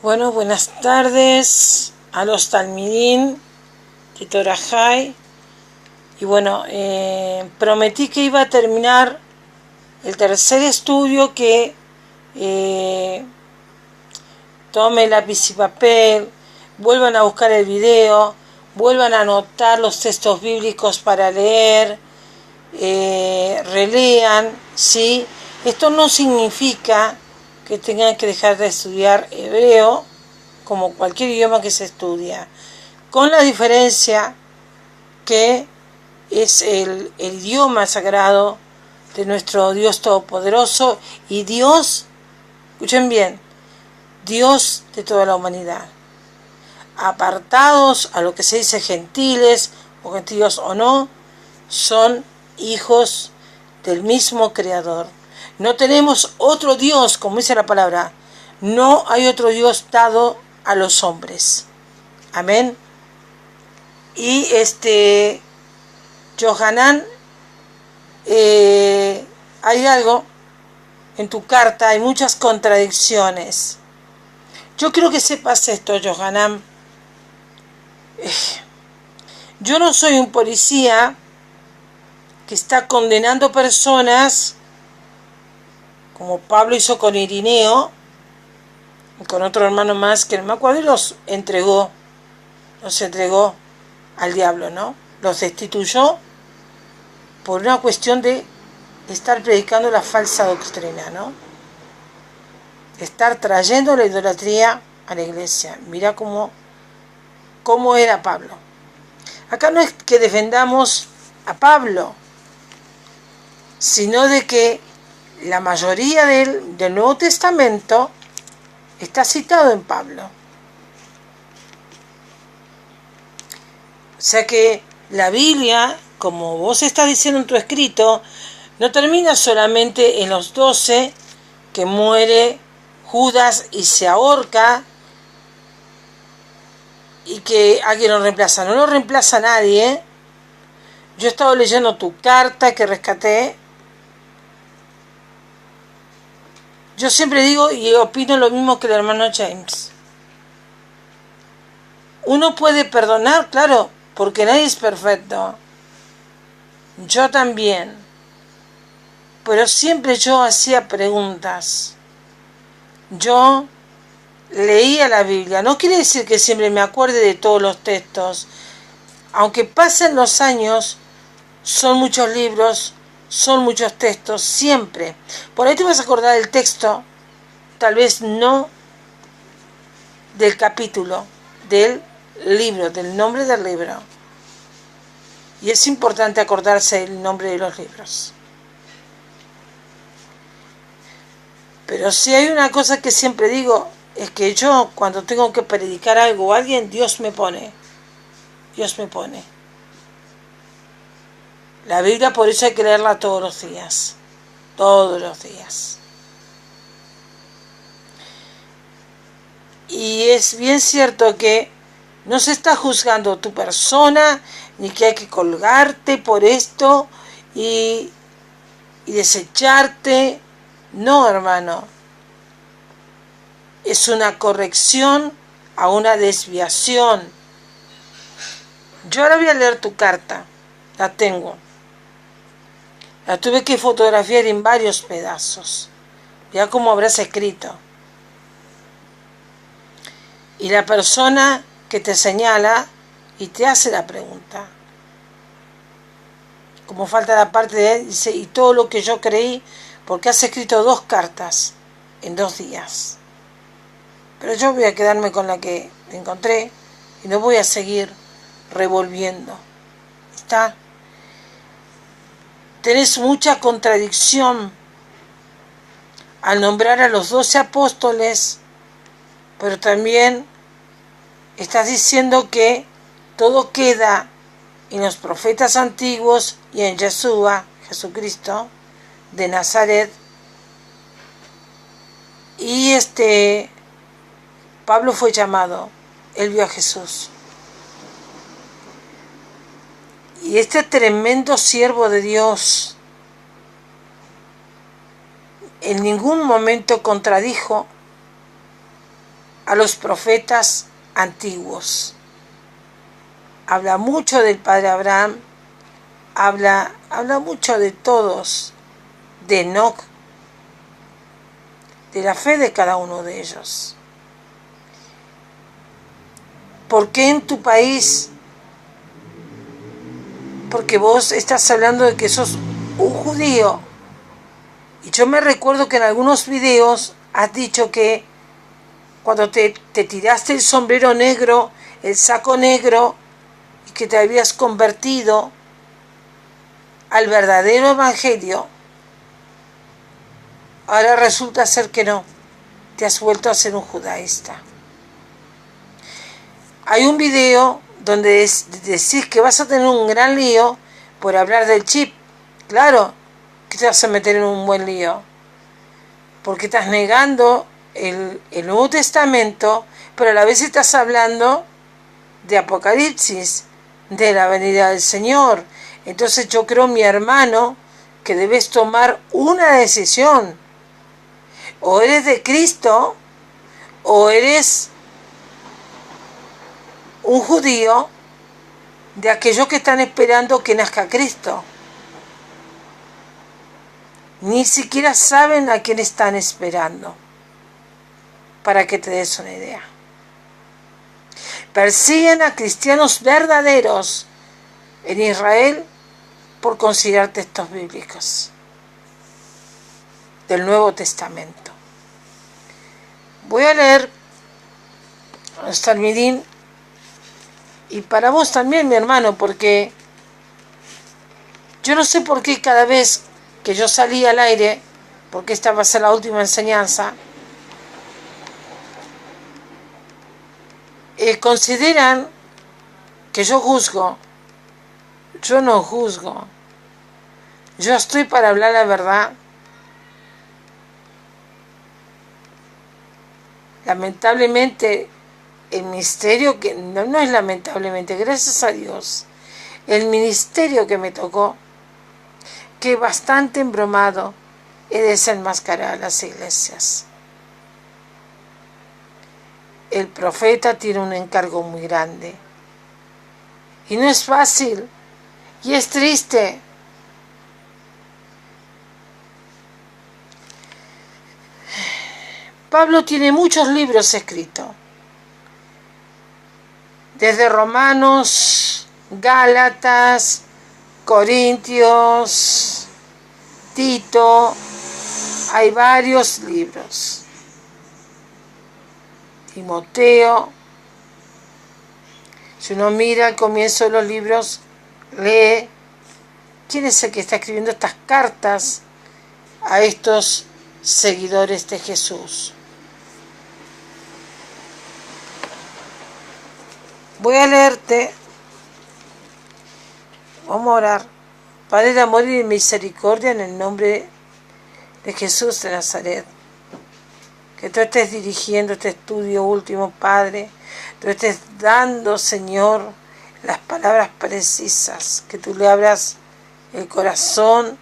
Bueno, buenas tardes a los Talmidín de Torah Jai. Y bueno, prometí que iba a terminar el tercer estudio, que tomen lápiz y papel, vuelvan a buscar el video, vuelvan a anotar los textos bíblicos para leer, relean, ¿sí? Esto no significa que tengan que dejar de estudiar hebreo, como cualquier idioma que se estudia, con la diferencia que es el idioma sagrado de nuestro Dios Todopoderoso y Dios, escuchen bien, Dios de toda la humanidad. Apartados a lo que se dice gentiles o gentiles o no, son hijos del mismo Creador. No tenemos otro Dios, como dice la palabra. No hay otro Dios dado a los hombres. Amén. Y Johanán, hay algo en tu carta, hay muchas contradicciones. Yo quiero que sepas esto, Johanán. Yo no soy un policía que está condenando personas como Pablo hizo con Irineo y con otro hermano más que no me acuerdo, y los entregó al diablo, ¿no? Los destituyó por una cuestión de estar predicando la falsa doctrina, ¿no? Estar trayendo la idolatría a la iglesia. Mira cómo era Pablo. Acá no es que defendamos a Pablo, sino de que la mayoría del Nuevo Testamento está citado en Pablo. O sea que la Biblia, como vos estás diciendo en tu escrito, no termina solamente en los 12 que muere Judas y se ahorca y que alguien lo reemplaza. No lo reemplaza nadie. Yo he estado leyendo tu carta que rescaté. Yo siempre digo y opino lo mismo que el hermano James. Uno puede perdonar, claro, porque nadie es perfecto. Yo también. Pero siempre yo hacía preguntas. Yo leía la Biblia. No quiere decir que siempre me acuerde de todos los textos. Aunque pasen los años, son muchos libros, son muchos textos, siempre. Por ahí te vas a acordar del texto, tal vez no del capítulo, del libro, del nombre del libro. Y es importante acordarse del nombre de los libros. Pero si hay una cosa que siempre digo, es que yo cuando tengo que predicar algo a alguien, Dios me pone. La Biblia, por eso hay que leerla todos los días. Y es bien cierto que no se está juzgando tu persona, ni que hay que colgarte por esto y desecharte. No, hermano. Es una corrección a una desviación. Yo ahora voy a leer tu carta. La tengo. La tuve que fotografiar en varios pedazos. Ya como habrás escrito. Y la persona que te señala y te hace la pregunta. Como falta la parte de él, dice, y todo lo que yo creí, porque has escrito 2 cartas en 2 días. Pero yo voy a quedarme con la que encontré y no voy a seguir revolviendo. ¿Está? Tenés mucha contradicción al nombrar a los 12 apóstoles, pero también estás diciendo que todo queda en los profetas antiguos y en Yeshua, Jesucristo, de Nazaret. Y Pablo fue llamado, él vio a Jesús. Y este tremendo siervo de Dios en ningún momento contradijo a a los profetas antiguos. Habla mucho del padre Abraham, habla mucho de todos, de Enoc, de la fe de cada uno de ellos. ¿Por qué en tu país? Porque vos estás hablando de que sos un judío. Y yo me recuerdo que en algunos videos has dicho que cuando te tiraste el sombrero negro, el saco negro, y que te habías convertido al verdadero evangelio, ahora resulta ser que no, te has vuelto a ser un judaísta. Hay un video donde decís que vas a tener un gran lío por hablar del chip. Claro que te vas a meter en un buen lío, porque estás negando el Nuevo Testamento, pero a la vez estás hablando de Apocalipsis, de la venida del Señor. Entonces yo creo, mi hermano, que debes tomar una decisión. O eres de Cristo, o eres un judío de aquellos que están esperando que nazca Cristo. Ni siquiera saben a quién están esperando, para que te des una idea. Persiguen a cristianos verdaderos en Israel por considerar textos bíblicos del Nuevo Testamento. Voy a leer los Talmidim, y para vos también, mi hermano, porque yo no sé por qué cada vez que yo salí al aire, porque esta va a ser la última enseñanza, consideran que yo juzgo. Yo no juzgo. Yo estoy para hablar la verdad. Lamentablemente, el ministerio que no es lamentablemente, gracias a Dios, el ministerio que me tocó, que bastante embromado, es desenmascarar las iglesias. El profeta tiene un encargo muy grande y no es fácil y es triste. Pablo tiene muchos libros escritos, desde Romanos, Gálatas, Corintios, Tito, hay varios libros. Timoteo. Si uno mira al comienzo de los libros, lee quién es el que está escribiendo estas cartas a estos seguidores de Jesús. Voy a leerte. Vamos a orar. Padre de amor y de misericordia, en el nombre de Jesús de Nazaret, que tú estés dirigiendo este estudio último, Padre. Tú estés dando, Señor, las palabras precisas, que tú le abras el corazón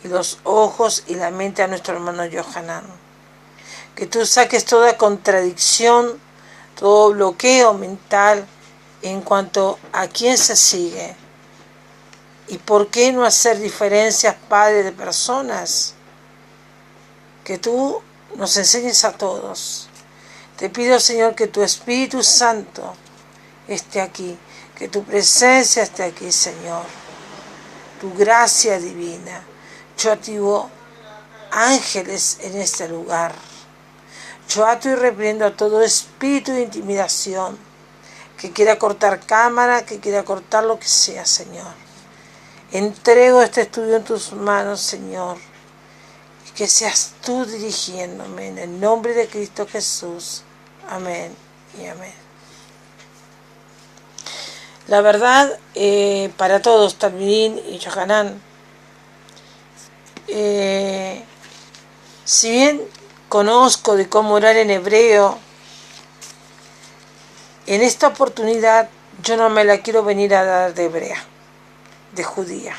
y los ojos y la mente a nuestro hermano Yohanan. Que tú saques toda contradicción, todo bloqueo mental en cuanto a quién se sigue. ¿Y por qué no hacer diferencias, Padre, de personas? Que tú nos enseñes a todos. Te pido, Señor, que tu Espíritu Santo esté aquí, que tu presencia esté aquí, Señor. Tu gracia divina. Yo activo ángeles en este lugar. Yo ato y reprendo a todo espíritu de intimidación que quiera cortar cámara, que quiera cortar lo que sea, Señor. Entrego este estudio en tus manos, Señor. Y que seas tú dirigiéndome en el nombre de Cristo Jesús. Amén y amén. La verdad, para todos, Talmidim y Yohanan, si bien conozco de cómo orar en hebreo, en esta oportunidad yo no me la quiero venir a dar de hebrea, de judía.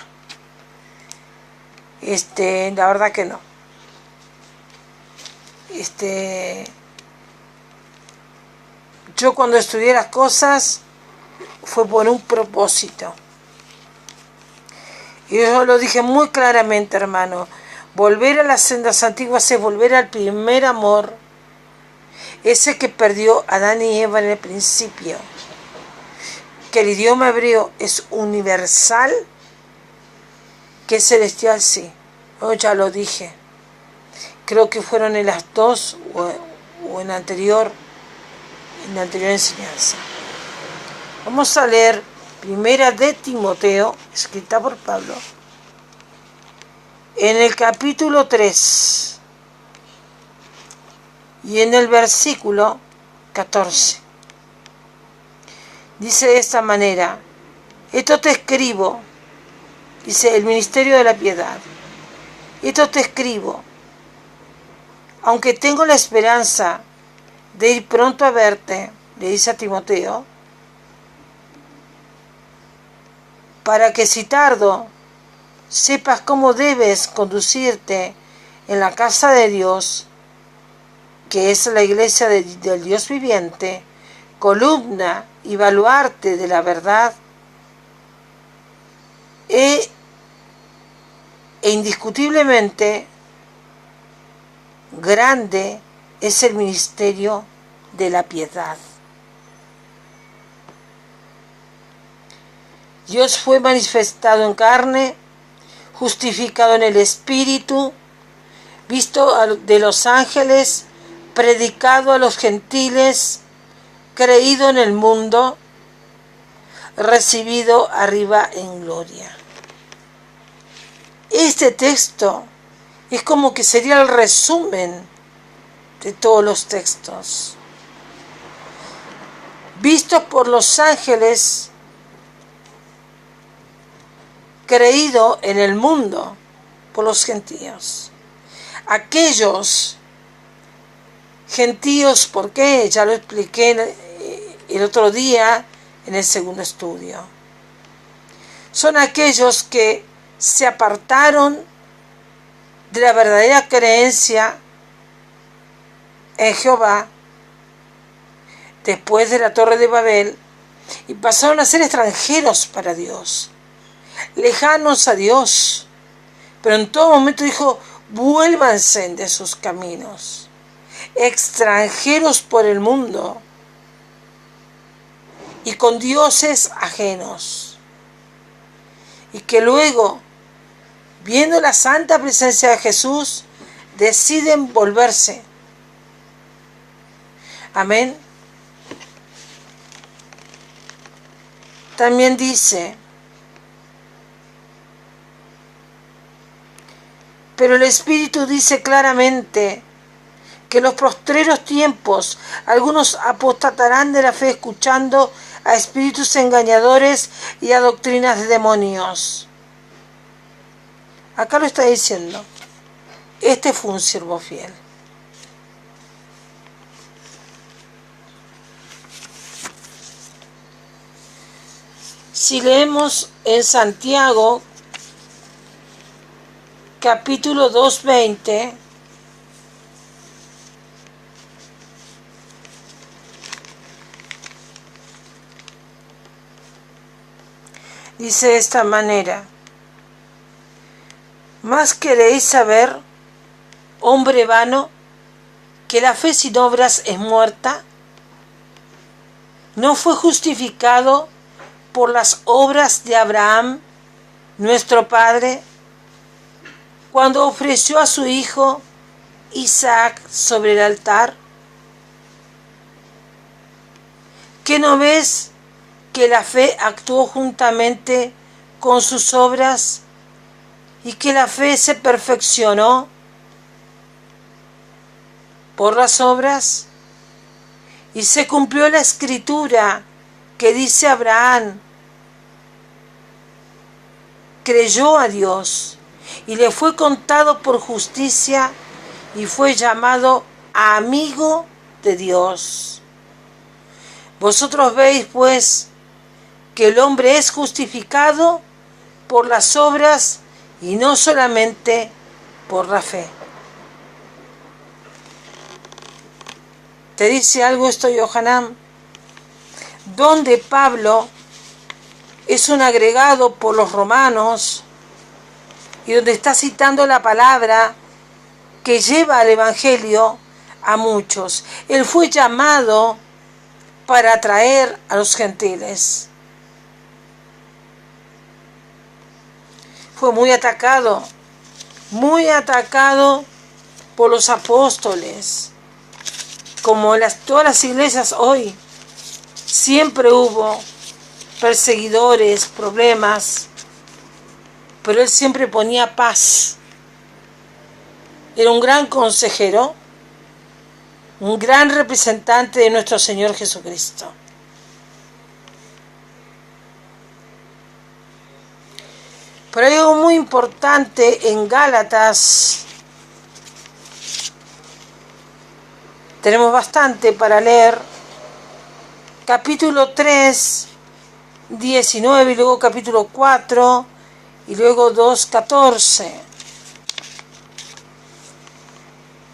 La verdad que no. Yo cuando estudié las cosas fue por un propósito. Y yo lo dije muy claramente, hermano. Volver a las sendas antiguas es volver al primer amor. Ese que perdió Adán y Eva en el principio. Que el idioma hebreo es universal, que es celestial, sí. Yo ya lo dije. Creo que fueron en las dos o en la anterior enseñanza. Vamos a leer Primera de Timoteo, escrita por Pablo, en el capítulo 3 y en el versículo 14. Dice de esta manera: esto te escribo, dice el ministerio de la piedad, esto te escribo, aunque tengo la esperanza de ir pronto a verte, le dice a Timoteo, para que si tardo, sepas cómo debes conducirte en la casa de Dios, que es la iglesia del Dios viviente, columna y baluarte de la verdad, e indiscutiblemente grande es el ministerio de la piedad. Dios fue manifestado en carne, justificado en el Espíritu, visto de los ángeles, predicado a los gentiles, creído en el mundo, recibido arriba en gloria. Este texto es como que sería el resumen de todos los textos. Vistos por los ángeles, creído en el mundo por los gentíos. Aquellos gentíos, ¿por qué? Ya lo expliqué el otro día en el segundo estudio. Son aquellos que se apartaron de la verdadera creencia en Jehová después de la Torre de Babel y pasaron a ser extranjeros para Dios, lejanos a Dios, pero en todo momento dijo: vuélvanse de sus caminos, extranjeros por el mundo y con dioses ajenos, y que luego, viendo la santa presencia de Jesús, deciden volverse. Amén. También dice: pero el Espíritu dice claramente que en los postreros tiempos algunos apostatarán de la fe escuchando a espíritus engañadores y a doctrinas de demonios. Acá lo está diciendo. Este fue un siervo fiel. Si leemos en Santiago, capítulo 2:20, dice de esta manera: ¿más queréis saber, hombre vano, que la fe sin obras es muerta? ¿No fue justificado por las obras de Abraham, nuestro padre, cuando ofreció a su hijo Isaac sobre el altar? ¿Qué no ves que la fe actuó juntamente con sus obras y que la fe se perfeccionó por las obras? Y se cumplió la escritura que dice: Abraham creyó a Dios y le fue contado por justicia y fue llamado amigo de Dios. Vosotros veis pues que el hombre es justificado por las obras y no solamente por la fe. ¿Te dice algo esto, Yohanan? donde Pablo es un agregado por los romanos y donde está citando la palabra que lleva al Evangelio a muchos. Él fue llamado para atraer a los gentiles. Fue muy atacado por los apóstoles, como en todas las iglesias hoy. Siempre hubo perseguidores, problemas, pero él siempre ponía paz. Era un gran consejero, un gran representante de nuestro Señor Jesucristo. Pero hay algo muy importante en Gálatas. Tenemos bastante para leer. Capítulo 3, 19, y luego capítulo 4, y luego 2, 14.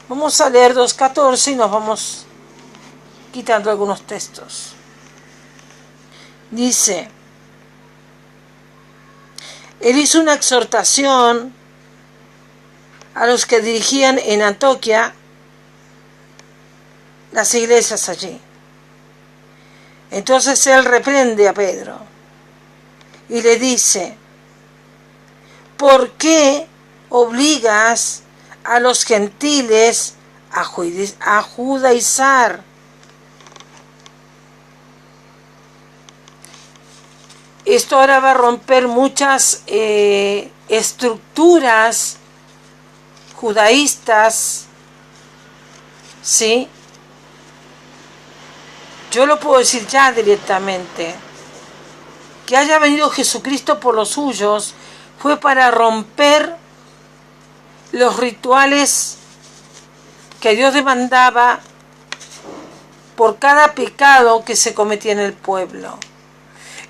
Vamos a leer 2, 14 y nos vamos quitando algunos textos. Dice: él hizo una exhortación a los que dirigían en Antioquía las iglesias allí. Entonces él reprende a Pedro y le dice: ¿por qué obligas a los gentiles a judaizar? Esto ahora va a romper muchas estructuras judaístas, ¿sí? Yo lo puedo decir ya directamente. Que haya venido Jesucristo por los suyos fue para romper los rituales que Dios demandaba por cada pecado que se cometía en el pueblo.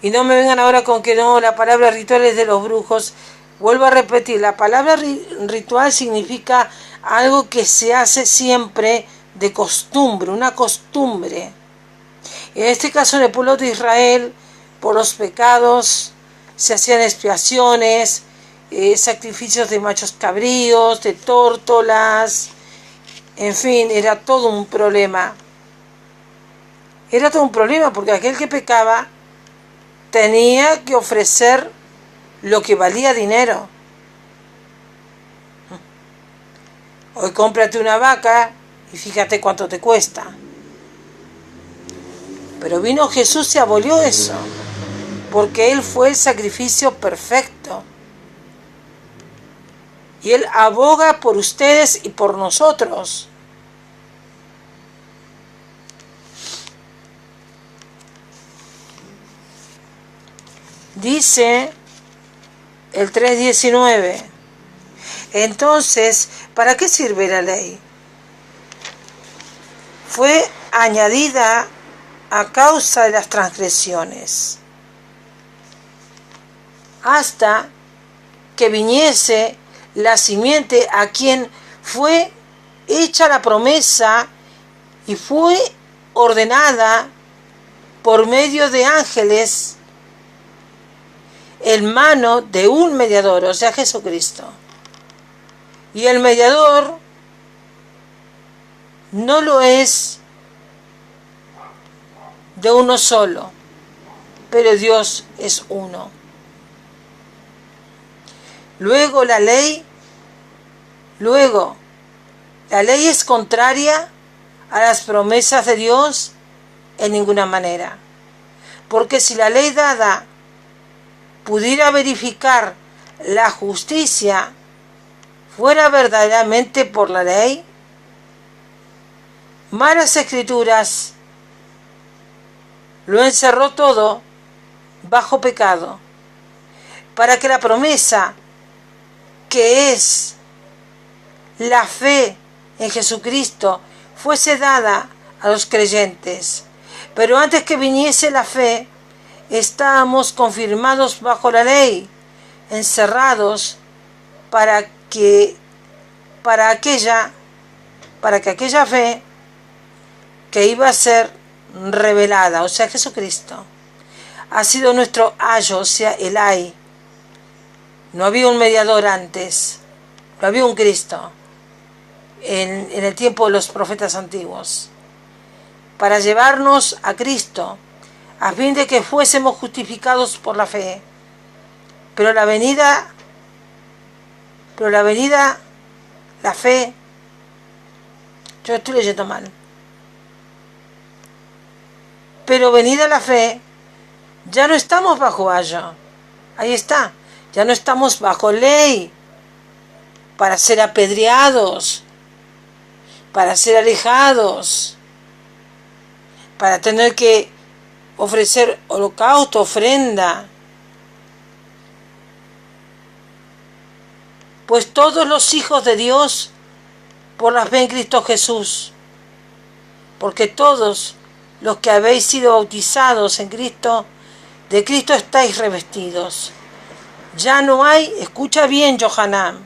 Y no me vengan ahora con que no, la palabra ritual es de los brujos. Vuelvo a repetir, la palabra ritual significa algo que se hace siempre de costumbre, una costumbre. En este caso, en el pueblo de Israel, por los pecados, se hacían expiaciones, sacrificios de machos cabríos, de tórtolas, en fin, era todo un problema. Era todo un problema porque aquel que pecaba tenía que ofrecer lo que valía dinero. Hoy cómprate una vaca y fíjate cuánto te cuesta. Pero vino Jesús y abolió eso, porque Él fue el sacrificio perfecto. Y Él aboga por ustedes y por nosotros. Dice el 3:19. Entonces, ¿para qué sirve la ley? Fue añadida a causa de las transgresiones, hasta que viniese la simiente a quien fue hecha la promesa y fue ordenada por medio de ángeles en mano de un mediador, o sea, Jesucristo. Y el mediador no lo es de uno solo, pero Dios es uno. Luego la ley es contraria a las promesas de Dios en ninguna manera. Porque si la ley dada pudiera verificar la justicia fuera verdaderamente por la ley, malas escrituras lo encerró todo bajo pecado, para que la promesa, que es la fe en Jesucristo, fuese dada a los creyentes. Pero antes que viniese la fe, estábamos confirmados bajo la ley, encerrados para que aquella fe que iba a ser revelada, o sea, Jesucristo. Ha sido nuestro ayo, o sea, el ay. No había un mediador antes, no había un Cristo en el tiempo de los profetas antiguos, para llevarnos a Cristo, a fin de que fuésemos justificados por la fe. Pero la venida, la fe, yo estoy leyendo mal. Pero venida la fe, ya no estamos bajo ayo. Ahí está. Ya no estamos bajo ley para ser apedreados, para ser alejados, para tener que ofrecer holocausto, ofrenda. Pues todos los hijos de Dios por la fe en Cristo Jesús, porque todos los que habéis sido bautizados en Cristo, de Cristo estáis revestidos. Ya no hay, escucha bien, Yohanan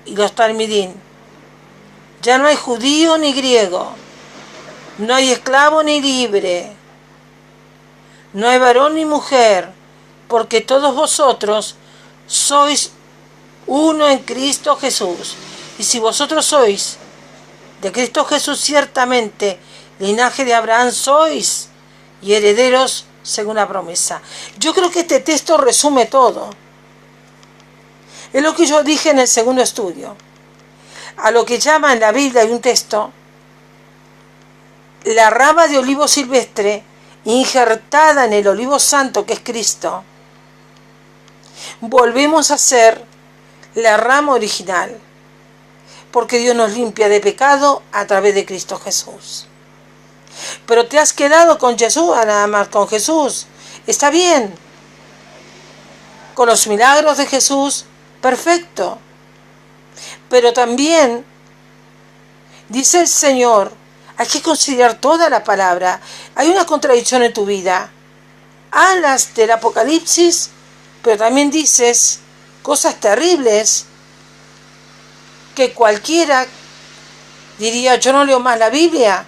y los Talmidim, ya no hay judío ni griego, no hay esclavo ni libre, no hay varón ni mujer, porque todos vosotros sois uno en Cristo Jesús. Y si vosotros sois de Cristo Jesús, ciertamente linaje de Abraham sois y herederos según la promesa. Yo creo que este texto resume todo. Es lo que yo dije en el segundo estudio. A lo que llama en la Biblia, hay un texto, la rama de olivo silvestre injertada en el olivo santo que es Cristo. Volvemos a ser la rama original, porque Dios nos limpia de pecado a través de Cristo Jesús. Pero te has quedado con Jesús, nada más con Jesús. Está bien. Con los milagros de Jesús, perfecto. Pero también, dice el Señor, hay que considerar toda la palabra. Hay una contradicción en tu vida. Hablas del Apocalipsis, pero también dices cosas terribles que cualquiera diría, yo no leo más la Biblia.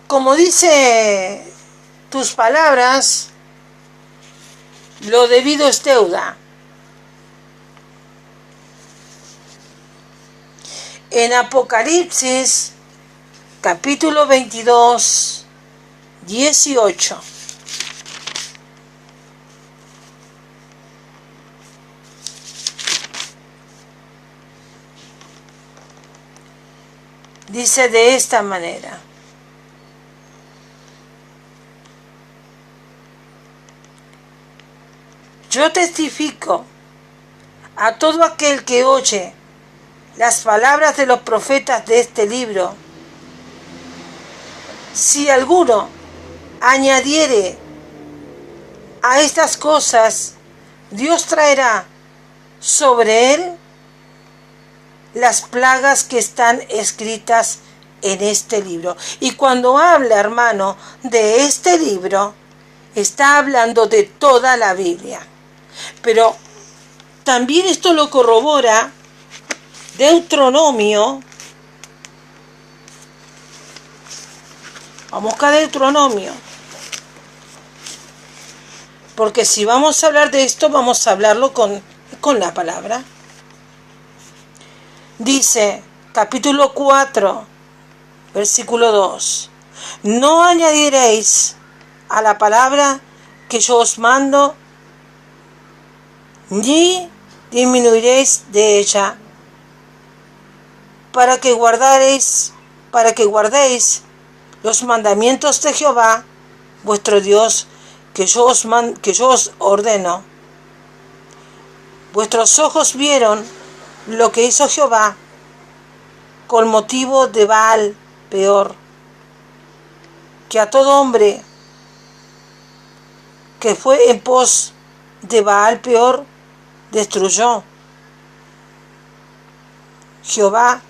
Como dice tus palabras, lo debido es deuda. En Apocalipsis, capítulo 22, 18. Dice de esta manera: yo testifico a todo aquel que oye las palabras de los profetas de este libro. Si alguno añadiere a estas cosas, Dios traerá sobre él las plagas que están escritas en este libro. Y cuando habla, hermano, de este libro, está hablando de toda la Biblia. Pero también esto lo corrobora Deuteronomio. Vamos a Deuteronomio. Porque si vamos a hablar de esto, vamos a hablarlo con la palabra. Dice, capítulo 4, versículo 2. No añadiréis a la palabra que yo os mando, ni disminuiréis de ella, para que guardéis los mandamientos de Jehová, vuestro Dios, que yo os ordeno. Vuestros ojos vieron lo que hizo Jehová con motivo de Baal peor, que a todo hombre que fue en pos de Baal peor destruyó Jehová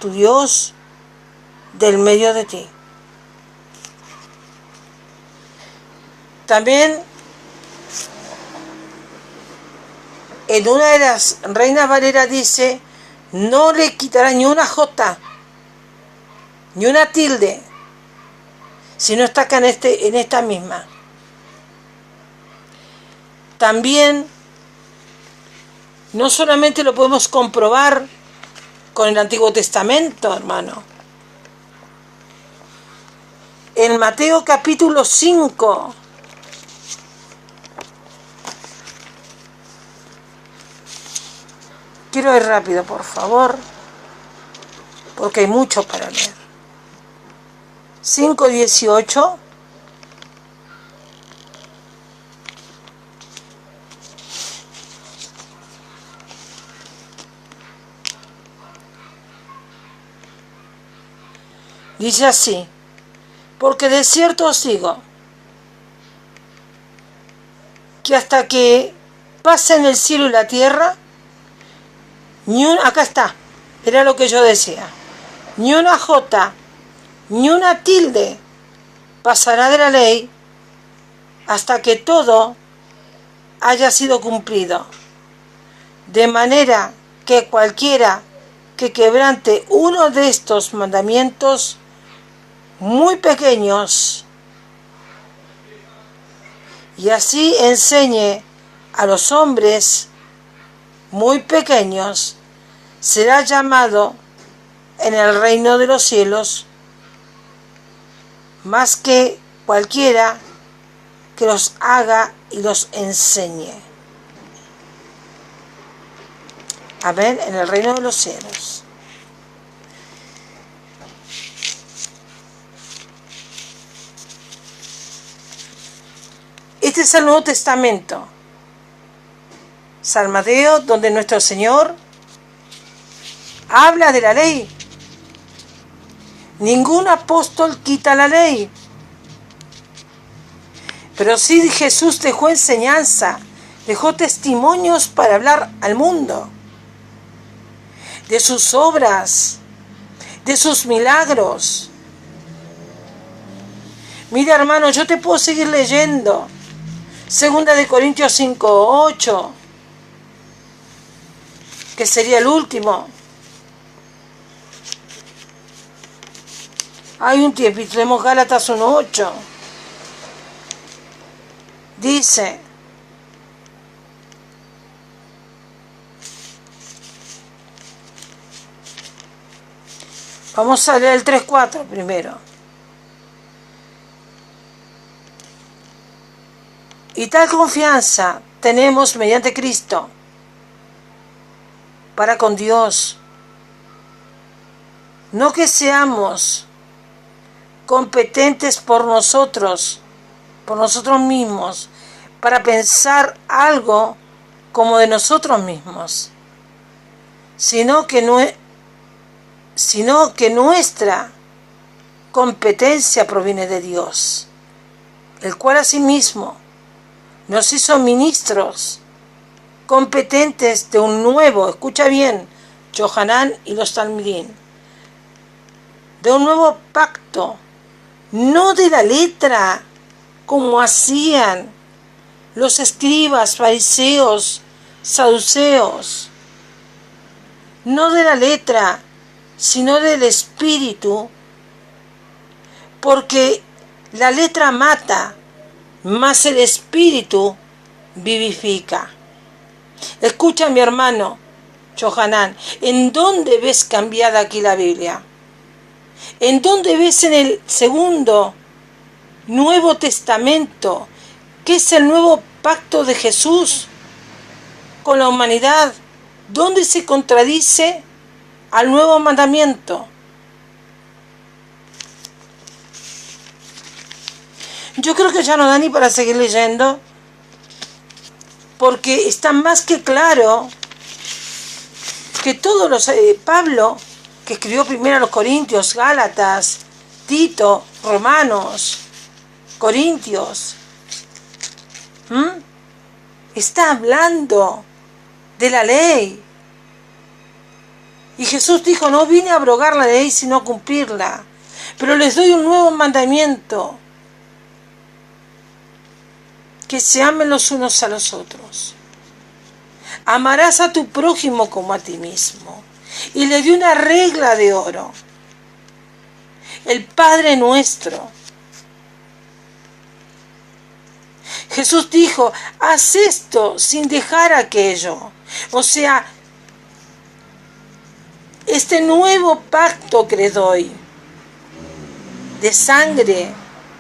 tu Dios del medio de ti. También en una de las Reinas Valera dice, No le quitará ni una jota, ni una tilde, si no está acá en esta misma. También, no solamente lo podemos comprobar con el Antiguo Testamento, hermano. En Mateo capítulo 5, quiero ir rápido, por favor, porque hay mucho para leer. 5:18. Dice así: porque de cierto os digo, que hasta que pasen el cielo y la tierra, acá está, era lo que yo decía, ni una jota, ni una tilde pasará de la ley hasta que todo haya sido cumplido. De manera que cualquiera que quebrante uno de estos mandamientos muy pequeños y así enseñe a los hombres muy pequeños, será llamado en el reino de los cielos más que cualquiera que los haga y los enseñe. Amén, en el reino de los cielos. Este es el Nuevo Testamento, San Mateo, donde nuestro Señor habla de la ley. Ningún apóstol quita la ley, pero sí Jesús dejó enseñanza, dejó testimonios para hablar al mundo de sus obras, de sus milagros. Mira, hermano, yo te puedo seguir leyendo. 2 Corintios 5:8, que sería el último. Hay un tiempo, tenemos Gálatas 1:8. Dice: vamos a leer el 3:4 primero. Y tal confianza tenemos mediante Cristo para con Dios. No que seamos competentes por nosotros mismos, para pensar algo como de nosotros mismos, sino que nuestra competencia proviene de Dios, el cual asimismo nos hizo ministros competentes de un nuevo, escucha bien, Johanán y los Talmidín, de un nuevo pacto, no de la letra, como hacían los escribas, fariseos, saduceos, no de la letra, sino del espíritu, porque la letra mata, mas el espíritu vivifica. Escucha, mi hermano Johanán, ¿en dónde ves cambiada aquí la Biblia? ¿En dónde ves en el segundo Nuevo Testamento, que es el nuevo pacto de Jesús con la humanidad? ¿Dónde se contradice al nuevo mandamiento? Yo creo que ya no da ni para seguir leyendo, porque está más que claro que todos los Pablo, que escribió primero a los Corintios, Gálatas, Tito, Romanos, Corintios, está hablando de la ley. Y Jesús dijo: no vine a abrogar la ley sino a cumplirla, pero les doy un nuevo mandamiento, que se amen los unos a los otros. Amarás a tu prójimo como a ti mismo. y le dio una regla de oro. El Padre Nuestro. Jesús dijo, haz esto sin dejar aquello. O sea, este nuevo pacto que le doy, de sangre,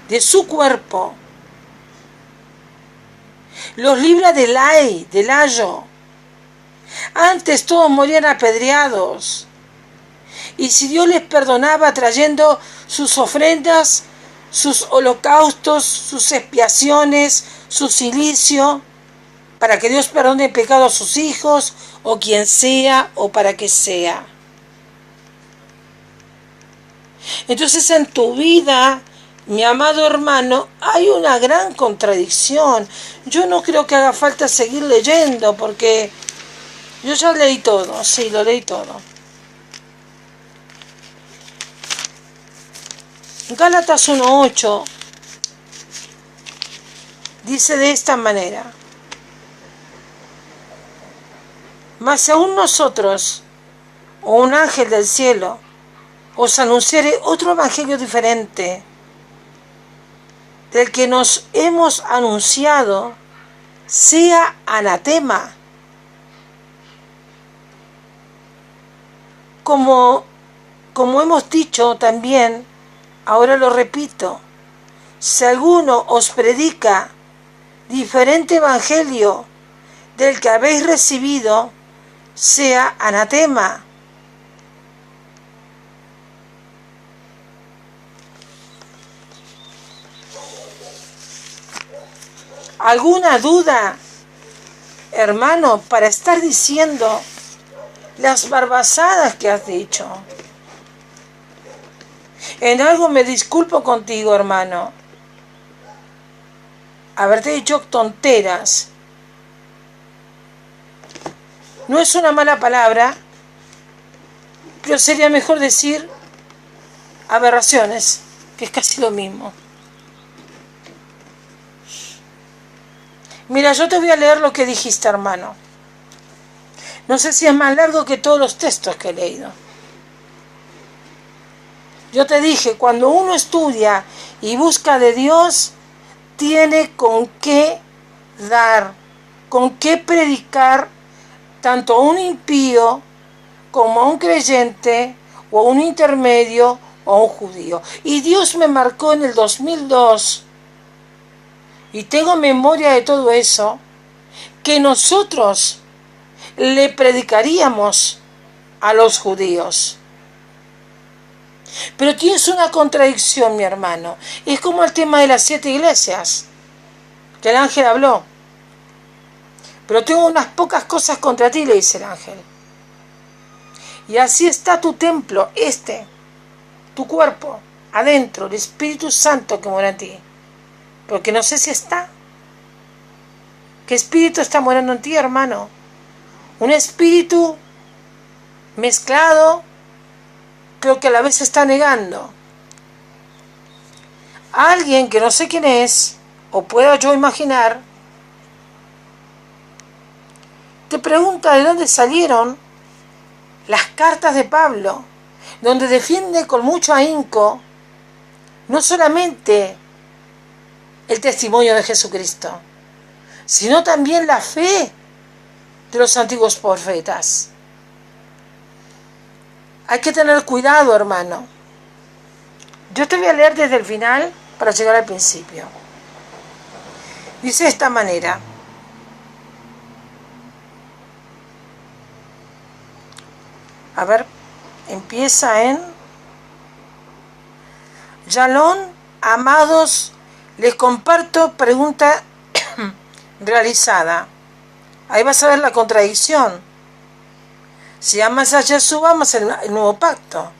de su cuerpo, los libra del ayo. Antes todos morían apedreados. Y si Dios les perdonaba trayendo sus ofrendas, sus holocaustos, sus expiaciones, su silicio, para que Dios perdone el pecado a sus hijos, o quien sea, o para que sea. Entonces en tu vida, mi amado hermano, hay una gran contradicción. Yo no creo que haga falta seguir leyendo, porque yo ya leí todo, sí, lo leí todo. Gálatas 1:8 dice de esta manera: mas aún nosotros, o un ángel del cielo, os anunciaré otro evangelio diferente del que nos hemos anunciado, sea anatema. Como hemos dicho también, ahora lo repito, si alguno os predica diferente evangelio del que habéis recibido, sea anatema. ¿Alguna duda, hermano, para estar diciendo las barbasadas que has dicho? En algo me disculpo contigo, hermano. Haberte dicho tonteras. No es una mala palabra, pero sería mejor decir aberraciones, que es casi lo mismo. Mira, yo te voy a leer lo que dijiste, hermano. No sé si es más largo que todos los textos que he leído. Yo te dije, cuando uno estudia y busca de Dios, tiene con qué dar, con qué predicar tanto a un impío como a un creyente, o a un intermedio, o a un judío. Y Dios me marcó en el 2002, y tengo memoria de todo eso, que nosotros le predicaríamos a los judíos. Pero tienes una contradicción, mi hermano. Es como el tema de las 7 iglesias, que el ángel habló. Pero tengo unas pocas cosas contra ti, le dice el ángel. Y así está tu templo, tu cuerpo, adentro, el Espíritu Santo que mora en ti. Porque no sé si está. ¿Qué espíritu está morando en ti, hermano? Un espíritu mezclado, pero que a la vez se está negando. Alguien que no sé quién es, o puedo yo imaginar, te pregunta de dónde salieron las cartas de Pablo, donde defiende con mucho ahínco no solamente el testimonio de Jesucristo, sino también la fe de los antiguos profetas. Hay que tener cuidado, hermano. Yo te voy a leer desde el final para llegar al principio. Dice de esta manera: a ver, empieza en Shalom, amados, les comparto pregunta realizada. Ahí vas a ver la contradicción. Si amas a Jesús, amas el nuevo pacto.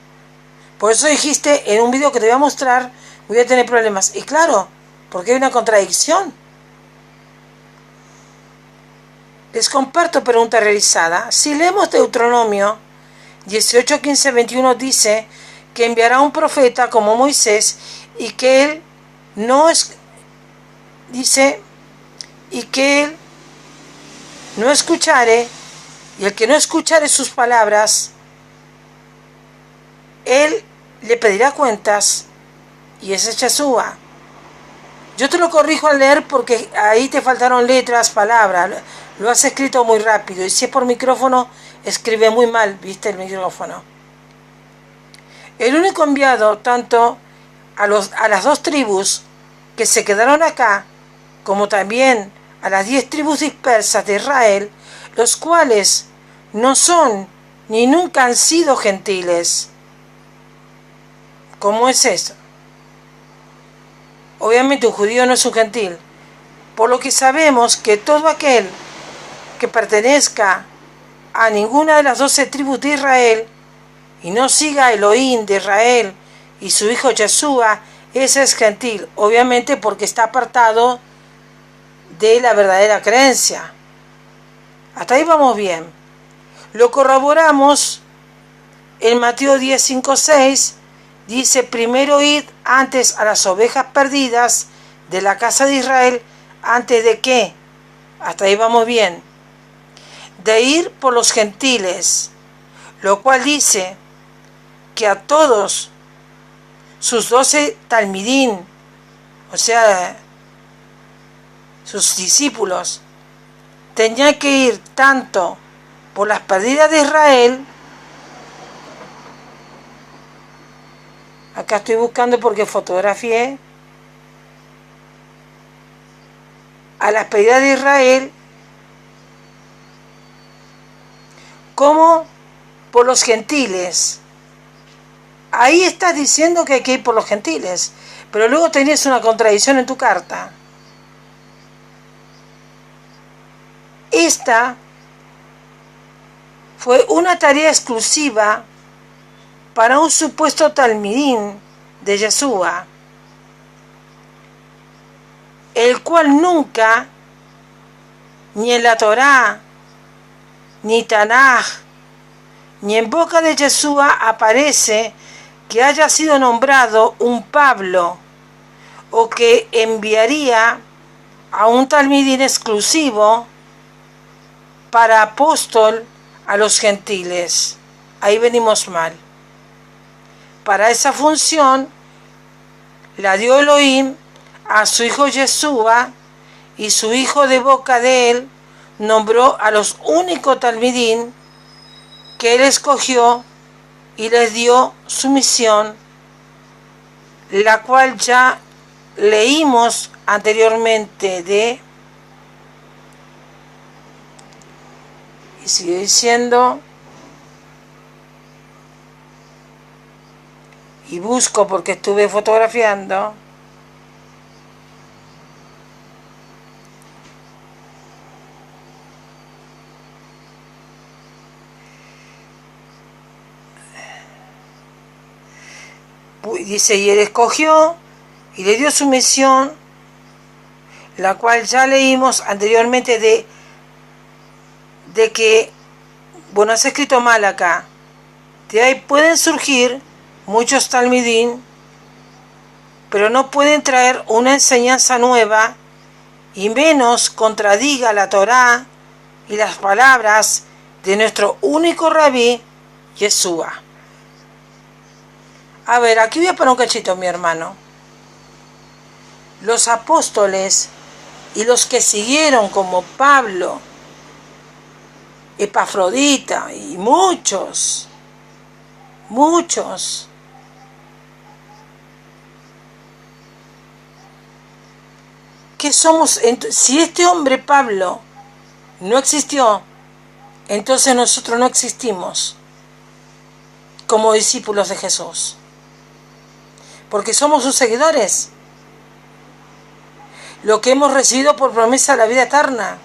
Por eso dijiste en un video que te voy a mostrar, voy a tener problemas. Y claro, porque hay una contradicción. Les comparto pregunta realizada. Si leemos Deuteronomio 18, 15, 21, dice que enviará un profeta como Moisés, y que él no es, dice, y que él no escuchare, y el que no escuchare sus palabras Él le pedirá cuentas y ese es Yeshua. Yo te lo corrijo al leer porque ahí te faltaron letras, palabras. Lo has escrito muy rápido y si es por micrófono, escribe muy mal, ¿viste el micrófono? El único enviado tanto a las 2 tribus que se quedaron acá, como también a las 10 tribus dispersas de Israel, los cuales no son ni nunca han sido gentiles. ¿Cómo es eso? Obviamente un judío no es un gentil, por lo que sabemos que todo aquel que pertenezca a ninguna de las 12 tribus de Israel y no siga a Elohim de Israel y su hijo Yeshua, ese es gentil, obviamente porque está apartado de la verdadera creencia. Hasta ahí vamos bien. Lo corroboramos en Mateo 10, 5, 6, dice: primero id antes a las ovejas perdidas de la casa de Israel, antes de que, hasta ahí vamos bien, de ir por los gentiles, lo cual dice que a todos sus 12 talmidín, o sea, sus discípulos, tenían que ir tanto por las perdidas de Israel. Acá estoy buscando porque fotografié a las perdidas de Israel como por los gentiles. Ahí estás diciendo que hay que ir por los gentiles, pero luego tenías una contradicción en tu carta. Esta fue una tarea exclusiva para un supuesto talmidín de Yeshua, el cual nunca, ni en la Torá, ni Tanaj, ni en boca de Yeshua aparece que haya sido nombrado un Pablo o que enviaría a un talmidín exclusivo para apóstol a los gentiles. Ahí venimos mal. Para esa función la dio Elohim a su hijo Yeshua, y su hijo de boca de él nombró a los únicos talmidín que él escogió y les dio su misión, la cual ya leímos anteriormente de, y sigue diciendo, y busco porque estuve fotografiando, dice, y él escogió y le dio su misión, la cual ya leímos anteriormente de que, bueno, es escrito mal acá, de ahí pueden surgir muchos talmidín, pero no pueden traer una enseñanza nueva y menos contradiga la Torá y las palabras de nuestro único rabí, Yeshua. A ver, aquí voy a poner un cachito, mi hermano. Los apóstoles y los que siguieron, como Pablo, Epafrodita y muchos, ¿qué somos? Si este hombre Pablo no existió, entonces nosotros no existimos como discípulos de Jesús, porque somos sus seguidores, lo que hemos recibido por promesa de la vida eterna,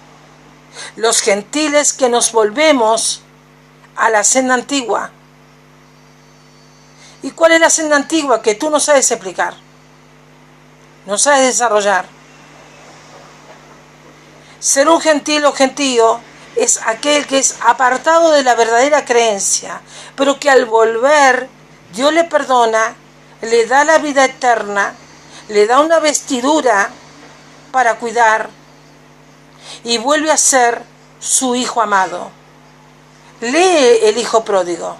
los gentiles que nos volvemos a la senda antigua. ¿Y cuál es la senda antigua? Que tú no sabes explicar, no sabes desarrollar. Ser un gentil o gentío es aquel que es apartado de la verdadera creencia, pero que al volver Dios le perdona, le da la vida eterna, le da una vestidura para cuidar y vuelve a ser su hijo amado. Lee el hijo pródigo.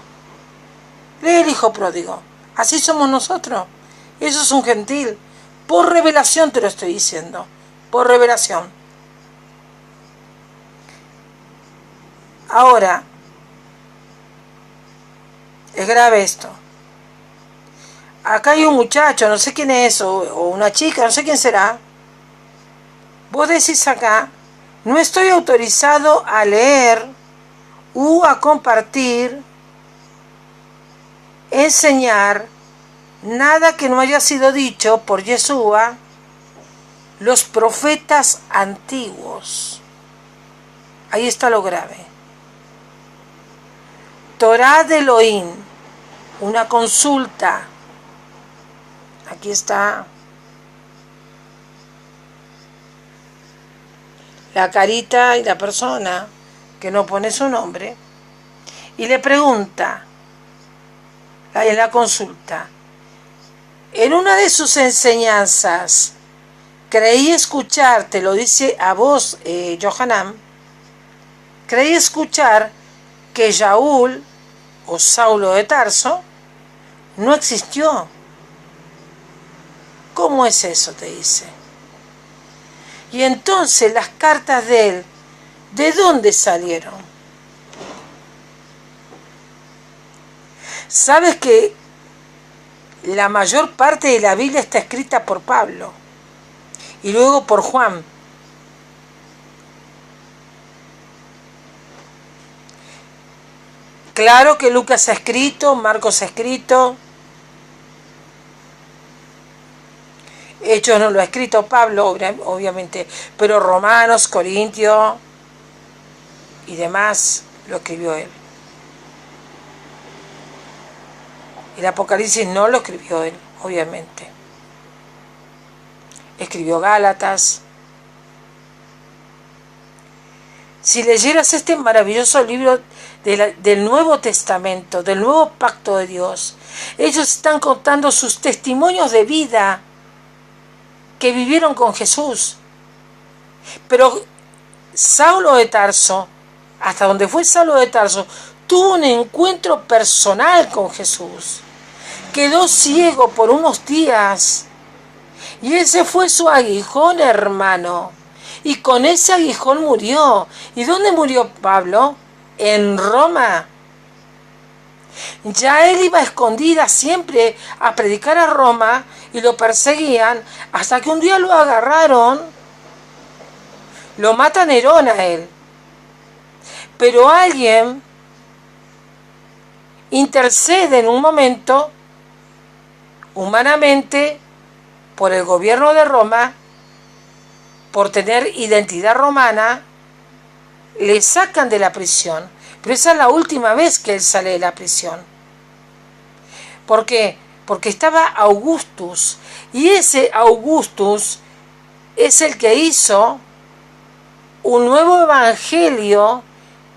Lee el hijo pródigo. Así somos nosotros. Eso es un gentil. Por revelación te lo estoy diciendo. Por revelación. Ahora, es grave esto. Acá hay un muchacho, no sé quién es, o una chica, no sé quién será. Vos decís acá, no estoy autorizado a leer u a compartir, enseñar nada que no haya sido dicho por Yeshua, los profetas antiguos. Ahí está lo grave. Torá de Elohim, una consulta. Aquí está la carita y la persona que no pone su nombre y le pregunta en la consulta, en una de sus enseñanzas creí escuchar, te lo dice a vos, Yohanan, creí escuchar que Shaul o Saulo de Tarso no existió. ¿Cómo es eso?, te dice. Y entonces las cartas de él, ¿de dónde salieron? Sabes que la mayor parte de la Biblia está escrita por Pablo y luego por Juan. Claro que Lucas ha escrito, Marcos ha escrito, Hechos no lo ha escrito Pablo, obviamente, pero Romanos, Corintios y demás lo escribió él. El Apocalipsis no lo escribió él, obviamente. Escribió Gálatas. Si leyeras este maravilloso libro del Nuevo Testamento, del Nuevo Pacto de Dios, ellos están contando sus testimonios de vida que vivieron con Jesús. Pero Saulo de Tarso, hasta donde fue Saulo de Tarso, tuvo un encuentro personal con Jesús. Quedó ciego por unos días. Y ese fue su aguijón, hermano. Y con ese aguijón murió. ¿Y dónde murió Pablo? En Roma. Ya él iba a escondidas siempre a predicar a Roma y lo perseguían hasta que un día lo agarraron, lo mata Nerón a él. Pero alguien intercede en un momento, humanamente, por el gobierno de Roma, por tener identidad romana, le sacan de la prisión. Pero esa es la última vez que él sale de la prisión. ¿Por qué? Porque estaba Augustus. Y ese Augustus es el que hizo un nuevo evangelio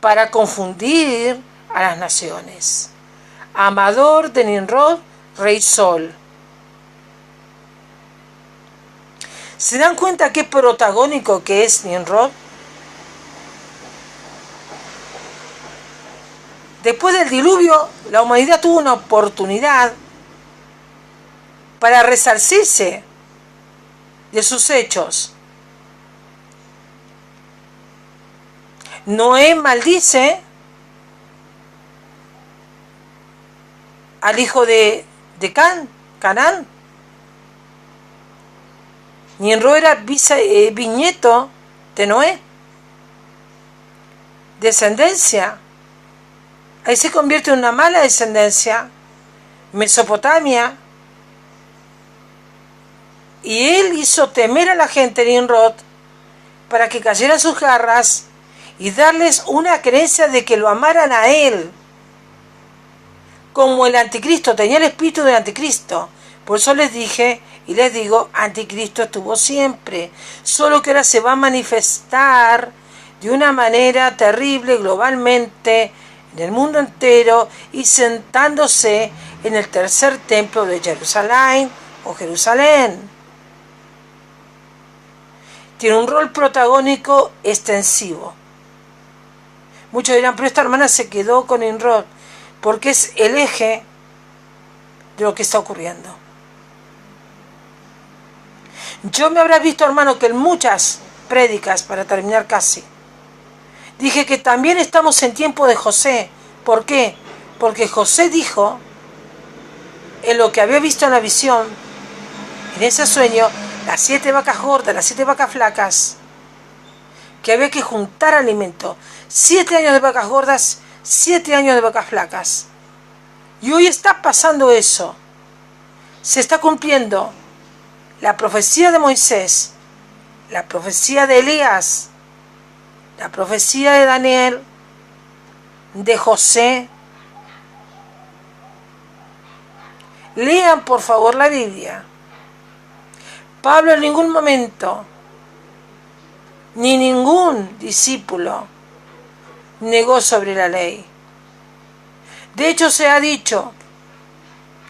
para confundir a las naciones. Amador de Nimrod, rey Sol. ¿Se dan cuenta qué protagónico que es Nimrod? Después del diluvio, la humanidad tuvo una oportunidad para resarcirse de sus hechos. Noé maldice al hijo de Canaán. Nimrod era bisnieto de Noé. Descendencia. Ahí se convierte en una mala descendencia. Mesopotamia. Y él hizo temer a la gente de Nimrod para que cayera en sus garras y darles una creencia de que lo amaran a él. Como el anticristo, tenía el espíritu del anticristo. Por eso les dije y les digo, anticristo estuvo siempre. Solo que ahora se va a manifestar de una manera terrible globalmente en el mundo entero y sentándose en el tercer templo de Jerusalén o Jerusalén. Tiene un rol protagónico extensivo. Muchos dirán, pero esta hermana se quedó con Nimrod, porque es el eje de lo que está ocurriendo. Yo me habrá visto, hermano, que en muchas prédicas, para terminar casi, dije que también estamos en tiempo de José. ¿Por qué? Porque José dijo, en lo que había visto en la visión, en ese sueño, las 7 vacas gordas, las 7 vacas flacas, que había que juntar alimento. 7 años de vacas gordas, 7 años de vacas flacas. Y hoy está pasando eso. Se está cumpliendo la profecía de Moisés, la profecía de Elías, la profecía de Daniel, de José. Lean por favor la Biblia. Pablo en ningún momento, ni ningún discípulo, negó sobre la ley. De hecho se ha dicho,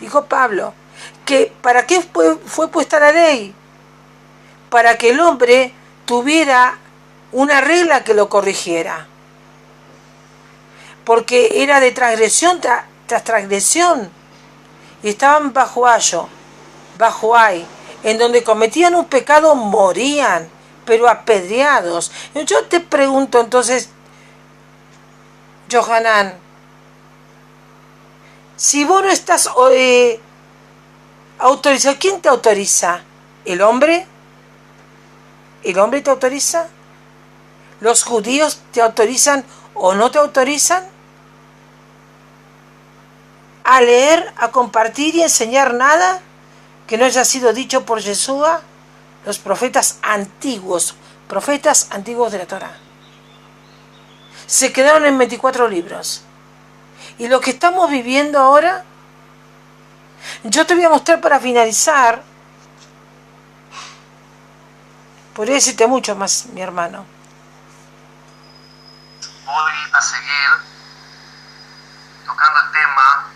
dijo Pablo, que ¿para qué fue puesta la ley? Para que el hombre tuviera una regla que lo corrigiera. Porque era de transgresión tras transgresión. Y estaban bajo ayo, bajo ay, en donde cometían un pecado morían, pero apedreados. Yo te pregunto entonces, Johanan, si vos no estás autorizado, ¿quién te autoriza? ¿El hombre? ¿El hombre te autoriza? ¿Los judíos te autorizan o no te autorizan a leer, a compartir y enseñar nada que no haya sido dicho por Yeshua, los profetas antiguos de la Torá? Se quedaron en 24 libros. Y lo que estamos viviendo ahora, yo te voy a mostrar para finalizar, podría decirte mucho más, mi hermano. Voy a seguir tocando el tema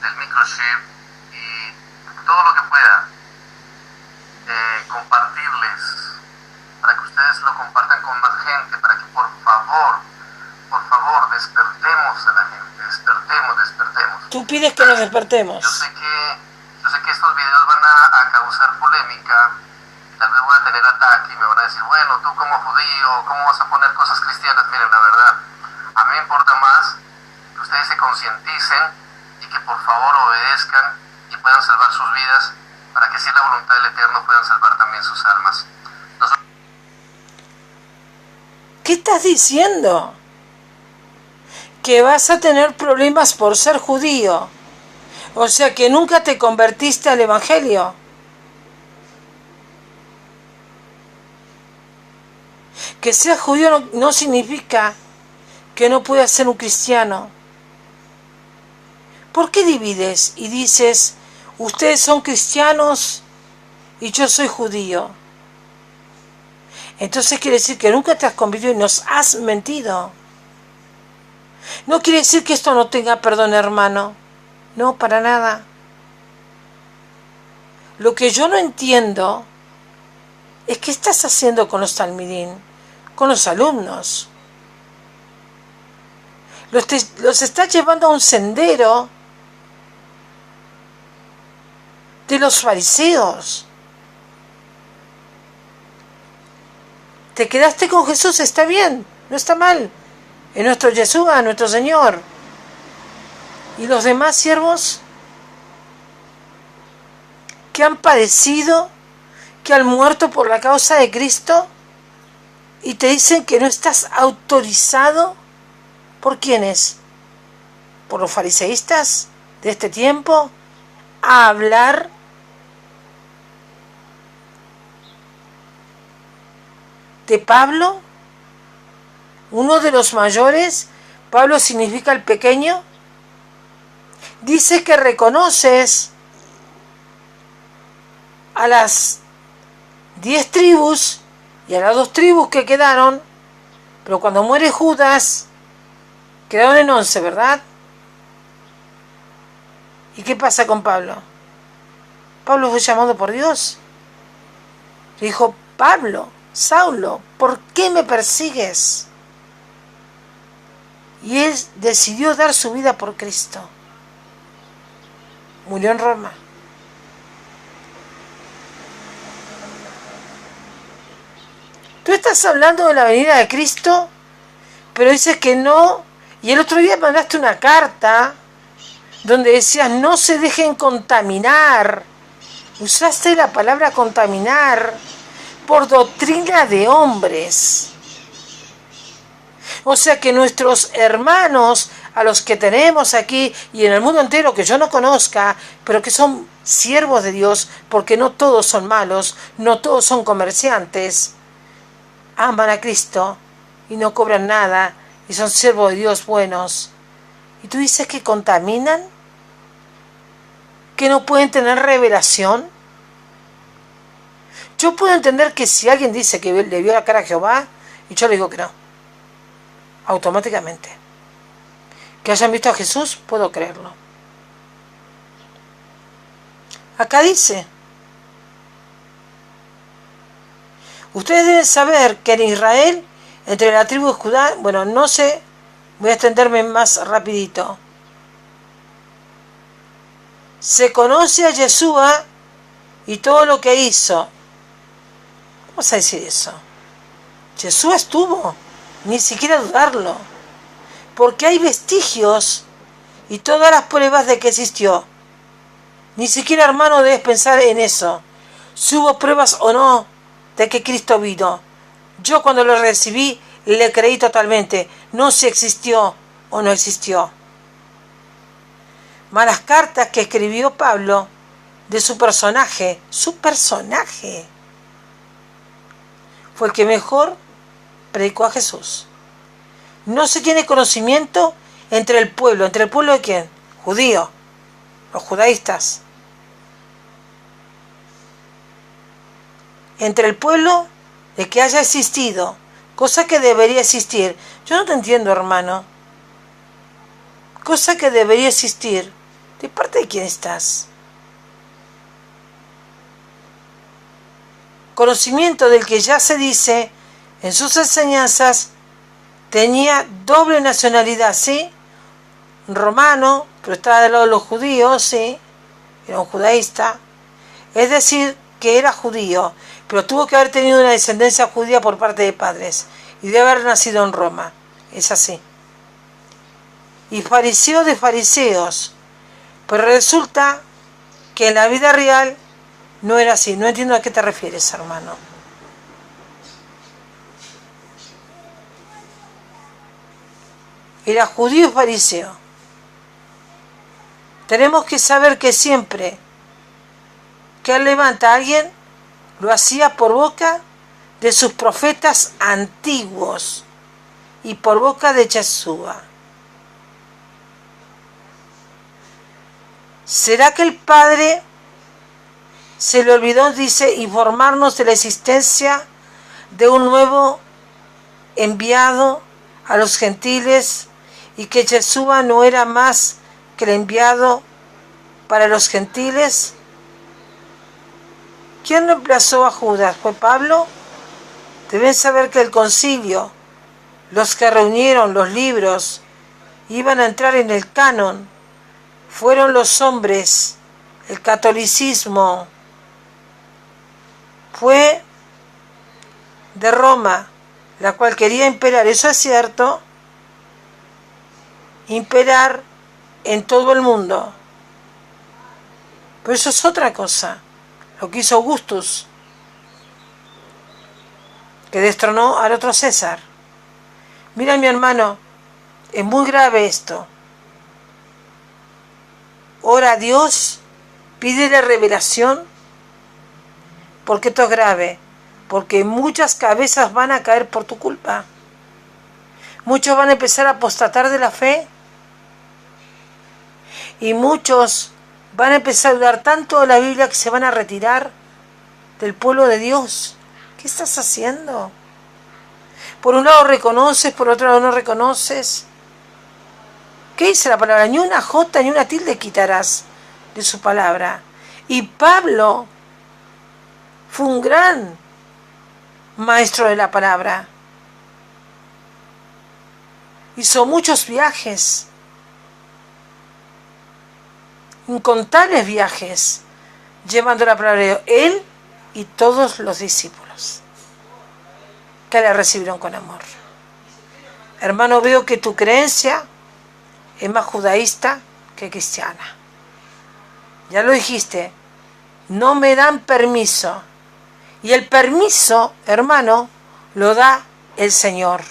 del microchip y todo lo que pueda compartirles para que ustedes lo compartan con más gente, para que por favor despertemos a la gente, despertemos. Tú pides que nos despertemos. Yo sé que estos videos van a causar polémica, tal vez voy a tener ataque y me van a decir, bueno, tú como judío, ¿cómo vas a poner cosas cristianas? Miren, la verdad, a mí me importa más que ustedes se concienticen y que por favor obedezcan y puedan salvar sus vidas, para que si es la voluntad del Eterno puedan salvar también sus almas. ¿Qué estás diciendo? Que vas a tener problemas por ser judío. O sea que nunca te convertiste al Evangelio. Que seas judío no significa que no puedas ser un cristiano. ¿Por qué divides y dices, ustedes son cristianos y yo soy judío? Entonces quiere decir que nunca te has convertido y nos has mentido. No quiere decir que esto no tenga perdón, hermano. No, para nada. Lo que yo no entiendo es qué estás haciendo con los talmidín, con los alumnos. Los estás llevando a un sendero de los fariseos. Te quedaste con Jesús, está bien, no está mal. Es nuestro Yeshua, nuestro Señor. ¿Y los demás siervos que han padecido, que han muerto por la causa de Cristo? Y te dicen que no estás autorizado. ¿Por quiénes? ¿Por los fariseístas de este tiempo? A hablar de Pablo, uno de los mayores. Pablo significa el pequeño. Dice que reconoces a las 10 tribus y a las 2 tribus que quedaron, pero cuando muere Judas quedaron en 11, ¿verdad? ¿Y qué pasa con Pablo? Pablo fue llamado por Dios. Le dijo, Pablo, Saulo, ¿por qué me persigues? Y él decidió dar su vida por Cristo. murió en Roma. Tú estás hablando de la venida de Cristo, pero dices que no. Y el otro día mandaste una carta donde decías no se dejen contaminar. Usaste la palabra contaminar por doctrina de hombres. O sea que nuestros hermanos, a los que tenemos aquí y en el mundo entero que yo no conozca, pero que son siervos de Dios, porque no todos son malos, no todos son comerciantes, aman a Cristo y no cobran nada y son siervos de Dios buenos. ¿Y tú dices que contaminan? ¿Que no pueden tener revelación? Yo puedo entender que si alguien dice que le vio la cara a Jehová, y yo le digo que no, automáticamente. Que hayan visto a Jesús, puedo creerlo. Acá dice, ustedes deben saber que en Israel, entre la tribu de Judá, bueno, no sé, voy a extenderme más rapidito. Se conoce a Yeshua y todo lo que hizo. ¿Cómo se dice eso? Yeshua estuvo, ni siquiera dudarlo, porque hay vestigios y todas las pruebas de que existió. Ni siquiera, hermano, debes pensar en eso. Si hubo pruebas o no de que Cristo vino. Yo cuando lo recibí le creí totalmente, no si existió o no existió. Más las cartas que escribió Pablo de su personaje fue el que mejor predicó a Jesús. No se tiene conocimiento entre el pueblo de quién, judío, los judaístas, entre el pueblo de que haya existido, cosa que debería existir. Yo no te entiendo, hermano. Cosa que debería existir. ¿De parte de quién estás? Conocimiento del que ya se dice en sus enseñanzas tenía doble nacionalidad, ¿sí? Romano, pero estaba del lado de los judíos, ¿sí? Era un judaísta. Es decir, que era judío, pero tuvo que haber tenido una descendencia judía por parte de padres y de haber nacido en Roma. Es así. Y fariseo de fariseos. Pero resulta que en la vida real no era así. No entiendo a qué te refieres, hermano. Era judío y fariseo. Tenemos que saber que siempre que él levanta a alguien, lo hacía por boca de sus profetas antiguos y por boca de Yeshua. ¿Será que el Padre se le olvidó, dice, informarnos de la existencia de un nuevo enviado a los gentiles y que Yeshua no era más que el enviado para los gentiles? ¿Quién reemplazó a Judas? ¿Fue Pablo? Deben saber que el concilio, los que reunieron los libros, iban a entrar en el canon, fueron los hombres. El catolicismo fue de Roma, la cual quería imperar, eso es cierto, imperar en todo el mundo. Pero eso es otra cosa, lo que hizo Augustus, que destronó al otro César. Mira, mi hermano, es muy grave esto. Ora a Dios, pídele revelación, porque esto es grave, porque muchas cabezas van a caer por tu culpa. Muchos van a empezar a apostatar de la fe y muchos van a empezar a dudar tanto de la Biblia que se van a retirar del pueblo de Dios. ¿Qué estás haciendo? Por un lado reconoces, por otro lado no reconoces. ¿Qué dice la palabra? Ni una jota ni una tilde quitarás de su palabra. Y Pablo fue un gran maestro de la palabra. Hizo muchos viajes. incontables viajes llevando la palabra de Dios, él y todos los discípulos que la recibieron con amor. Hermano, veo que tu creencia es más judaísta que cristiana. Ya lo dijiste, no me dan permiso. Y el permiso, hermano, lo da el Señor.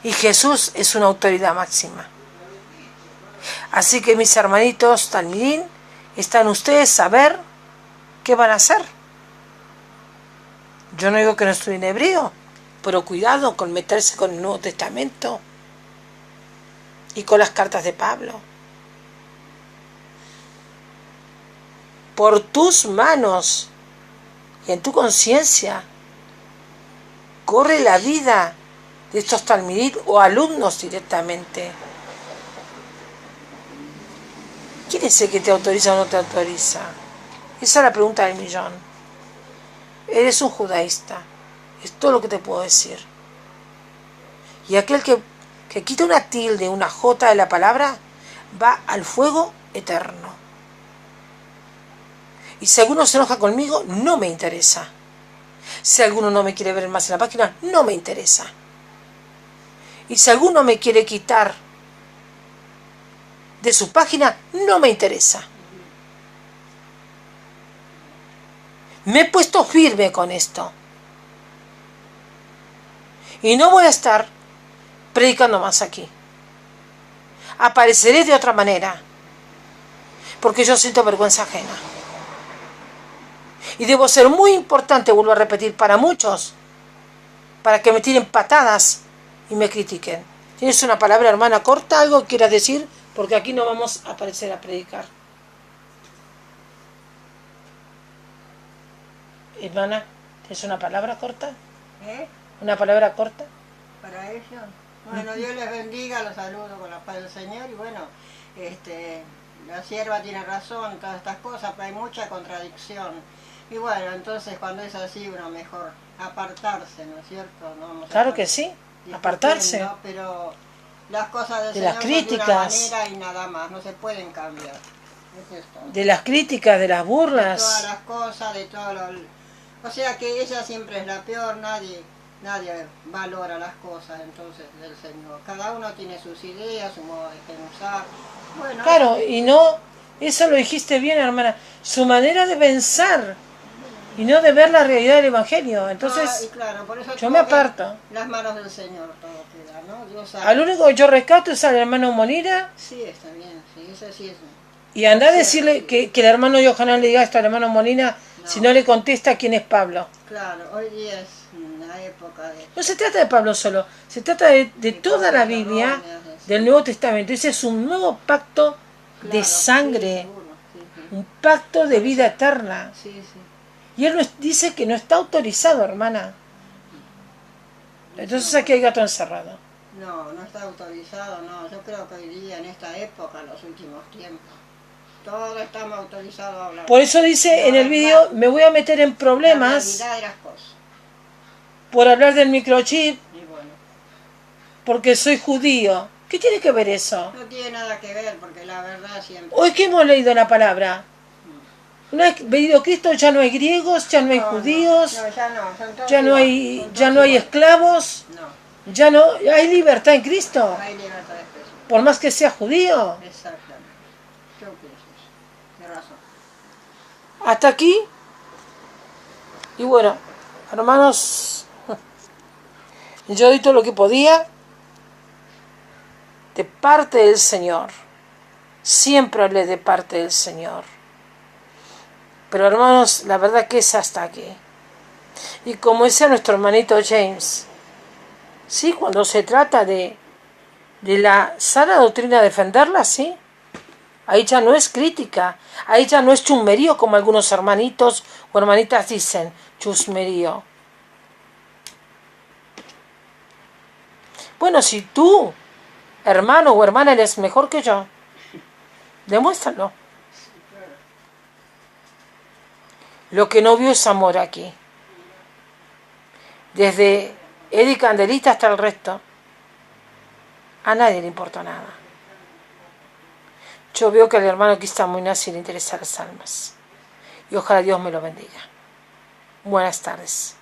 Y Jesús es una autoridad máxima. Así que mis hermanitos talmidín, están ustedes a ver qué van a hacer. Yo no digo que no estudien hebreo, pero cuidado con meterse con el Nuevo Testamento y con las cartas de Pablo. Por tus manos y en tu conciencia corre la vida de estos talmidín o alumnos directamente. ¿Quién es el que te autoriza o no te autoriza? Esa es la pregunta del millón. Eres un judaísta. Es todo lo que te puedo decir. Y aquel que quita una tilde, una jota de la palabra, va al fuego eterno. Y si alguno se enoja conmigo, no me interesa. Si alguno no me quiere ver más en la página, no me interesa. Y si alguno me quiere quitar de su página, no me interesa. Me he puesto firme con esto. Y no voy a estar predicando más aquí. Apareceré de otra manera. Porque yo siento vergüenza ajena. Y debo ser muy importante, vuelvo a repetir, para muchos, para que me tiren patadas y me critiquen. ¿Tienes una palabra, hermana, corta? ¿Algo que quieras decir? Porque aquí no vamos a aparecer a predicar. Hermana, ¿tienes una palabra corta? ¿Una palabra corta? Para ellos. Bueno, Dios les bendiga, los saludo con la paz del Señor. Y bueno, la sierva tiene razón en todas estas cosas, pero hay mucha contradicción. Y bueno, entonces cuando es así, uno mejor apartarse, ¿no es cierto? No vamos claro que sí, apartarse. Pero las cosas del de Señor las críticas, son de una manera y nada más, no se pueden cambiar. Es esto. De las críticas, de las burlas. De todas las cosas, de todo lo... O sea que ella siempre es la peor, nadie valora las cosas entonces del Señor. Cada uno tiene sus ideas, su modo de pensar. Bueno, claro, y no, eso lo dijiste bien, hermana, su manera de pensar y no de ver la realidad del Evangelio. Entonces, y claro, por eso yo me aparto. Las manos del Señor todo queda, ¿no? Dios sabe. Al único que yo rescato es al hermano Molina. Sí, está bien, sí, eso sí es. Y anda a decirle que el hermano Yohanan le diga esto al hermano Molina, no. Si no le contesta quién es Pablo. Claro, hoy día es una época de... No se trata de Pablo solo, se trata de toda la Biblia, del Nuevo Testamento. Ese es un nuevo pacto de sangre, un pacto de vida eterna. Y él dice que no está autorizado, hermana. Entonces aquí hay gato encerrado. No está autorizado, no. Yo creo que hoy día, en esta época, en los últimos tiempos, todos estamos autorizados a hablar. Por eso dice en el vídeo, me voy a meter en problemas la realidad de las cosas. Por hablar del microchip, y bueno, porque soy judío. ¿Qué tiene que ver eso? No tiene nada que ver, porque la verdad siempre... Hoy que hemos leído la palabra, una vez venido Cristo ya no hay griegos, ya no hay judíos, ya no hay esclavos, ya no hay libertad en Cristo. Hay libertad de expresión. Por más que sea judío. Exactamente. Yo pienso eso. Tienes razón. Hasta aquí. Y bueno, hermanos, yo di todo lo que podía de parte del Señor. Siempre hablé de parte del Señor. Pero hermanos, la verdad que es hasta aquí. Y como decía nuestro hermanito James, sí, cuando se trata de la sana doctrina defenderla, sí, ahí ya no es crítica, ahí ya no es chusmerío como algunos hermanitos o hermanitas dicen, chusmerío. Bueno, si tú, hermano o hermana, eres mejor que yo, demuéstralo. Lo que no vio es amor aquí. Desde Eddie Candelita hasta el resto. A nadie le importa nada. Yo veo que al hermano Krishnamurti sí le interesa las almas. Y ojalá Dios me lo bendiga. Buenas tardes.